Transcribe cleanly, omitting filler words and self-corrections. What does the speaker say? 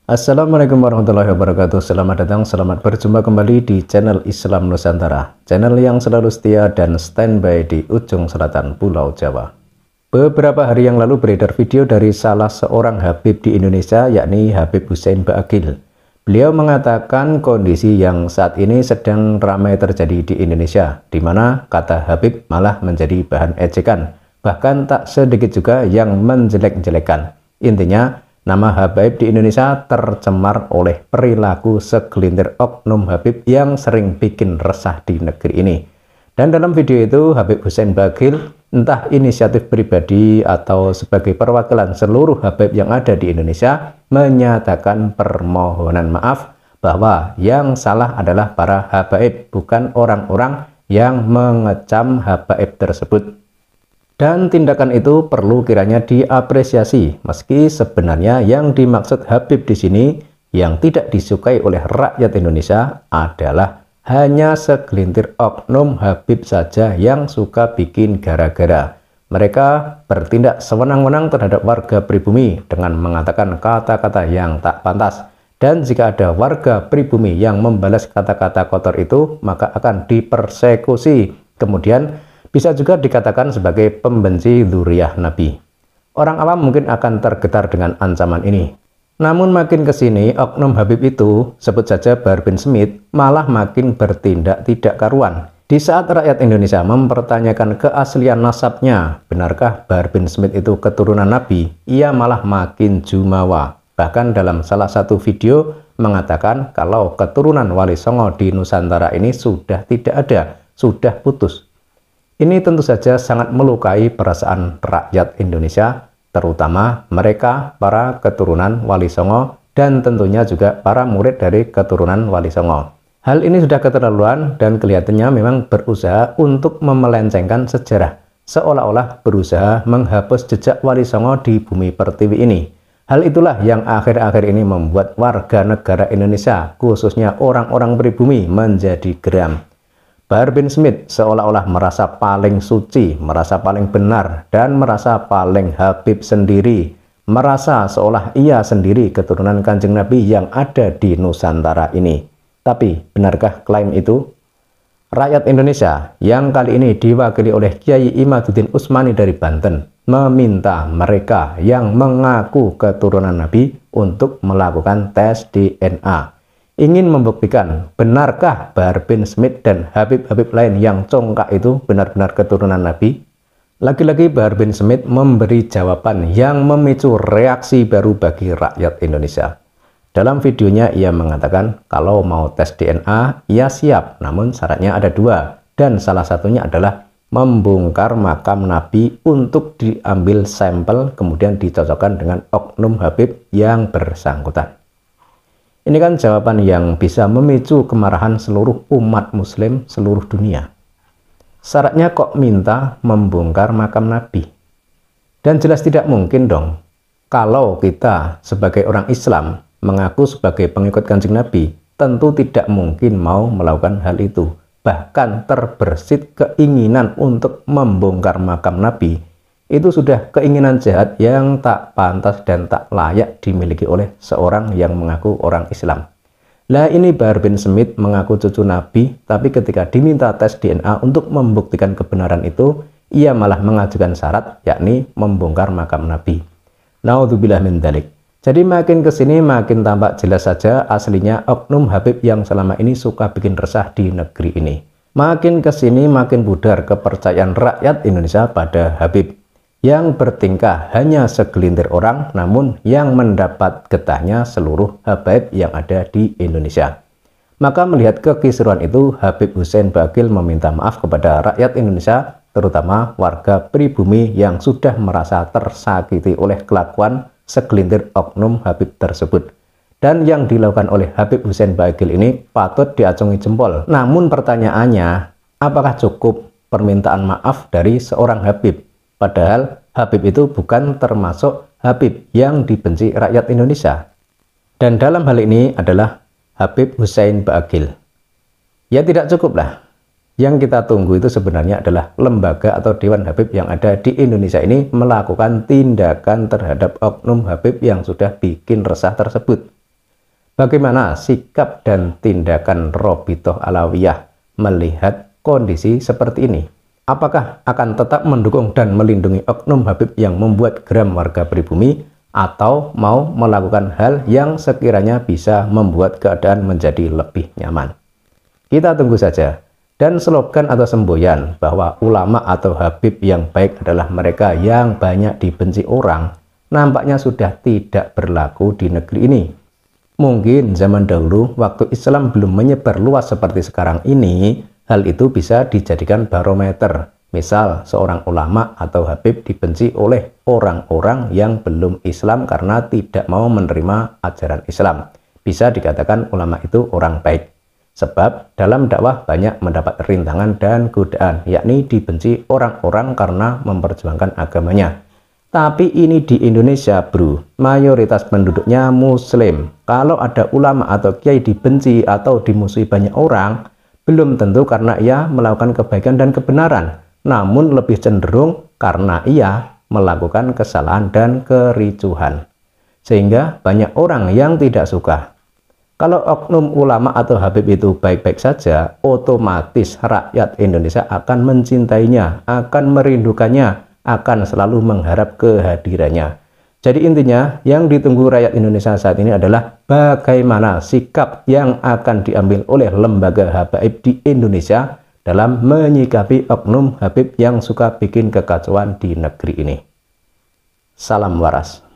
Assalamualaikum warahmatullahi wabarakatuh. Selamat datang, selamat berjumpa kembali di channel Islam Nusantara, channel yang selalu setia dan standby di ujung selatan Pulau Jawa. Beberapa hari yang lalu beredar video dari salah seorang Habib di Indonesia, yakni Habib Hussein Ba'aqil. Beliau mengatakan kondisi yang saat ini sedang ramai terjadi di Indonesia, di mana kata Habib malah menjadi bahan ejekan, bahkan tak sedikit juga yang menjelek-jelekan. Intinya, nama Habib di Indonesia tercemar oleh perilaku segelintir oknum Habib yang sering bikin resah di negeri ini. Dan dalam video itu, Habib Hussein Ba'aqil, entah inisiatif pribadi atau sebagai perwakilan seluruh Habib yang ada di Indonesia, menyatakan permohonan maaf bahwa yang salah adalah para habaib, bukan orang-orang yang mengecam habaib tersebut. Dan tindakan itu perlu kiranya diapresiasi, meski sebenarnya yang dimaksud Habib di sini yang tidak disukai oleh rakyat Indonesia adalah hanya segelintir oknum Habib saja yang suka bikin gara-gara. Mereka bertindak sewenang-wenang terhadap warga pribumi dengan mengatakan kata-kata yang tak pantas. Dan jika ada warga pribumi yang membalas kata-kata kotor itu, maka akan dipersekusi. Kemudian bisa juga dikatakan sebagai pembenci dzurriyyah Nabi. Orang awam mungkin akan tergetar dengan ancaman ini. Namun makin ke sini, oknum Habib itu, sebut saja Bahar bin Smith, malah makin bertindak tidak karuan. Di saat rakyat Indonesia mempertanyakan keaslian nasabnya, benarkah Bahar bin Smith itu keturunan Nabi, ia malah makin jumawa. Bahkan dalam salah satu video mengatakan kalau keturunan Wali Songo di Nusantara ini sudah tidak ada, sudah putus. Ini tentu saja sangat melukai perasaan rakyat Indonesia, terutama mereka para keturunan Wali Songo dan tentunya juga para murid dari keturunan Wali Songo. Hal ini sudah keterlaluan dan kelihatannya memang berusaha untuk memelencengkan sejarah, seolah-olah berusaha menghapus jejak Wali Songo di bumi pertiwi ini. Hal itulah yang akhir-akhir ini membuat warga negara Indonesia, khususnya orang-orang pribumi, menjadi geram. Bahar bin Smith seolah-olah merasa paling suci, merasa paling benar, dan merasa paling Habib sendiri. Merasa seolah ia sendiri keturunan Kanjeng Nabi yang ada di Nusantara ini. Tapi, benarkah klaim itu? Rakyat Indonesia yang kali ini diwakili oleh Kiai Imaduddin Utsmani dari Banten meminta mereka yang mengaku keturunan Nabi untuk melakukan tes DNA. Ingin membuktikan benarkah Bahar bin Smith dan Habib-Habib lain yang congkak itu benar-benar keturunan Nabi. Lagi-lagi Bahar bin Smith memberi jawaban yang memicu reaksi baru bagi rakyat Indonesia. Dalam videonya ia mengatakan kalau mau tes DNA ia siap, namun syaratnya ada dua, dan salah satunya adalah membongkar makam Nabi untuk diambil sampel kemudian dicocokkan dengan oknum Habib yang bersangkutan. Ini kan jawaban yang bisa memicu kemarahan seluruh umat muslim seluruh dunia. Syaratnya kok minta membongkar makam Nabi? Dan jelas tidak mungkin dong, kalau kita sebagai orang Islam mengaku sebagai pengikut Kanjeng Nabi, tentu tidak mungkin mau melakukan hal itu. Bahkan terbersit keinginan untuk membongkar makam Nabi, itu sudah keinginan jahat yang tak pantas dan tak layak dimiliki oleh seorang yang mengaku orang Islam. Lah ini Bahar bin Smith mengaku cucu Nabi, tapi ketika diminta tes DNA untuk membuktikan kebenaran itu, ia malah mengajukan syarat, yakni membongkar makam Nabi. Naudzubillah min dzalik. Jadi makin kesini makin tampak jelas saja aslinya oknum Habib yang selama ini suka bikin resah di negeri ini. Makin kesini makin pudar kepercayaan rakyat Indonesia pada Habib yang bertingkah hanya segelintir orang, namun yang mendapat getahnya seluruh habaib yang ada di Indonesia. Maka melihat kekisruhan itu, Habib Hussein Ba'aqil meminta maaf kepada rakyat Indonesia, terutama warga pribumi yang sudah merasa tersakiti oleh kelakuan segelintir oknum Habib tersebut. Dan yang dilakukan oleh Habib Hussein Ba'aqil ini patut diacungi jempol. Namun pertanyaannya, apakah cukup permintaan maaf dari seorang Habib? Padahal Habib itu bukan termasuk Habib yang dibenci rakyat Indonesia. Dan dalam hal ini adalah Habib Hussein Ba'aqil. Ya tidak cukup lah. Yang kita tunggu itu sebenarnya adalah lembaga atau Dewan Habib yang ada di Indonesia ini melakukan tindakan terhadap oknum Habib yang sudah bikin resah tersebut. Bagaimana sikap dan tindakan Robitoh Alawiyah melihat kondisi seperti ini? Apakah akan tetap mendukung dan melindungi oknum Habib yang membuat geram warga pribumi, atau mau melakukan hal yang sekiranya bisa membuat keadaan menjadi lebih nyaman? Kita tunggu saja. Dan slogan atau semboyan bahwa ulama atau Habib yang baik adalah mereka yang banyak dibenci orang nampaknya sudah tidak berlaku di negeri ini. Mungkin zaman dahulu waktu Islam belum menyebar luas seperti sekarang ini, hal itu bisa dijadikan barometer. Misal seorang ulama atau Habib dibenci oleh orang-orang yang belum Islam karena tidak mau menerima ajaran Islam. Bisa dikatakan ulama itu orang baik. Sebab dalam dakwah banyak mendapat rintangan dan godaan, yakni dibenci orang-orang karena memperjuangkan agamanya. Tapi ini di Indonesia bro, mayoritas penduduknya muslim. Kalau ada ulama atau kiai dibenci atau dimusuhi banyak orang, belum tentu karena ia melakukan kebaikan dan kebenaran, namun lebih cenderung karena ia melakukan kesalahan dan kericuhan. Sehingga banyak orang yang tidak suka. Kalau oknum ulama atau Habib itu baik-baik saja, otomatis rakyat Indonesia akan mencintainya, akan merindukannya, akan selalu mengharap kehadirannya. Jadi intinya yang ditunggu rakyat Indonesia saat ini adalah bagaimana sikap yang akan diambil oleh lembaga habaib di Indonesia dalam menyikapi oknum Habib yang suka bikin kekacauan di negeri ini. Salam waras.